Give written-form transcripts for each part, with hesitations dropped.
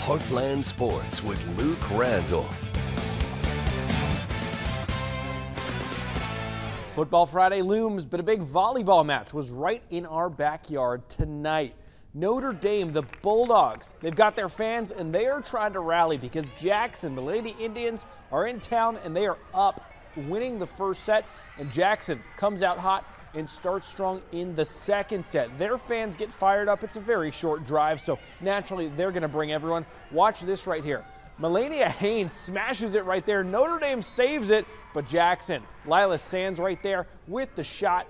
Heartland Sports with Luke Randall. Football Friday looms, but a big volleyball match was right in our backyard tonight. Notre Dame, the Bulldogs, they've got their fans and they are trying to rally because Jackson, the Lady Indians, are in town and they are up, winning the first set. And Jackson comes out hot and starts strong in the second set. Their fans get fired up. It's a very short drive, so naturally they're going to bring everyone. Watch this right here. Melania Haynes smashes it right there. Notre Dame saves it, but Jackson, Lila Sands right there with the shot.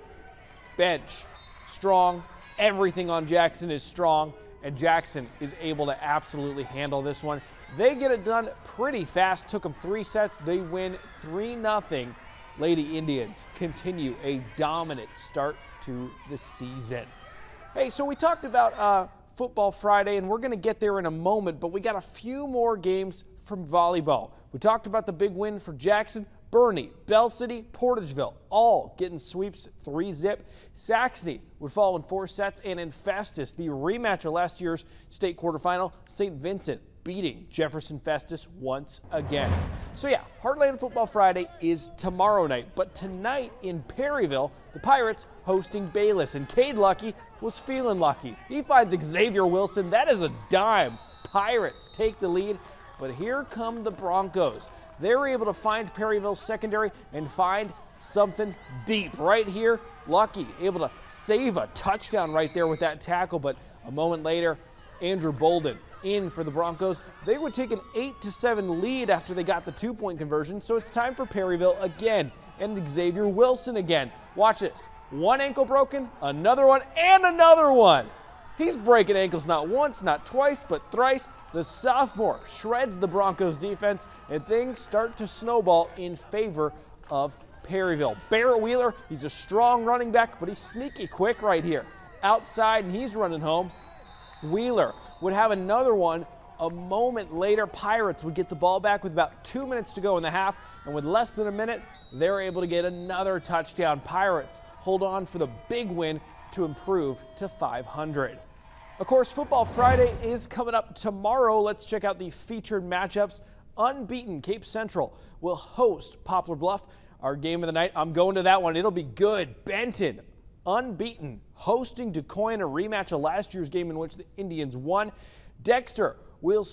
Bench, strong. Everything on Jackson is strong, and Jackson is able to absolutely handle this one. They get it done pretty fast. Took them 3 sets. They win 3-0. Lady Indians continue a dominant start to the season. Hey, so we talked about Football Friday, and we're going to get there in a moment, but we got a few more games from volleyball. We talked about the big win for Jackson. Bernie, Bell City, Portageville, all getting sweeps 3-zip. Saxony would fall in 4 sets, and in Festus, the rematch of last year's state quarterfinal, St. Vincent beating Jefferson Festus once again. So yeah, Heartland Football Friday is tomorrow night, but tonight in Perryville, the Pirates hosting Bayless, and Cade Lucky was feeling lucky. He finds Xavier Wilson. That is a dime. Pirates take the lead, but here come the Broncos. They're able to find Perryville's secondary and find something deep right here. Lucky able to save a touchdown right there with that tackle, but a moment later, Andrew Bolden in for the Broncos. They would take an 8-7 lead after they got the 2-point conversion, so it's time for Perryville again and Xavier Wilson again. Watch this. One ankle broken, another one, and another one. He's breaking ankles not once, not twice, but thrice. The sophomore shreds the Broncos defense, and things start to snowball in favor of Perryville. Barrett Wheeler, he's a strong running back, but he's sneaky quick right here. Outside, and he's running home. Wheeler would have another one. A moment later, Pirates would get the ball back with about 2 minutes to go in the half, and with less than a minute, they're able to get another touchdown. Pirates hold on for the big win to improve to 500. Of course, Football Friday is coming up tomorrow. Let's check out the featured matchups. Unbeaten Cape Central will host Poplar Bluff. Our game of the night, I'm going to that one. It'll be good. Benton, unbeaten, hosting DuQuoin, a rematch of last year's game in which the Indians won. Dexter will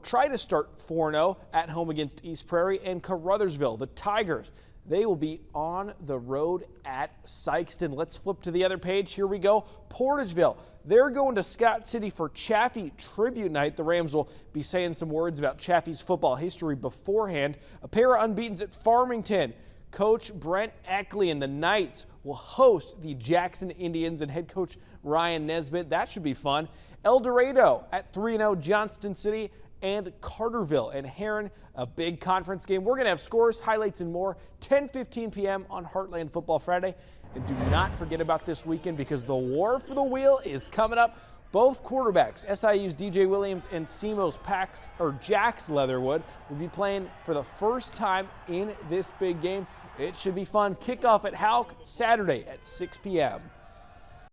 try to start 4-0 at home against East Prairie, and Caruthersville, the Tigers, they will be on the road at Sykeston. Let's flip to the other page. Here we go. Portageville, they're going to Scott City for Chaffee Tribute Night. The Rams will be saying some words about Chaffee's football history beforehand. A pair of unbeatens at Farmington. Coach Brent Eckley and the Knights will host the Jackson Indians and head coach Ryan Nesbitt. That should be fun. El Dorado at 3-0 Johnston City, and Carterville and Heron, a big conference game. We're going to have scores, highlights, and more 10:15 p.m. on Heartland Football Friday. And do not forget about this weekend, because the war for the wheel is coming up. Both quarterbacks, SIU's DJ Williams and SEMO's Jax Leatherwood, will be playing for the first time in this big game. It should be fun. Kickoff at Houck Saturday at 6 p.m.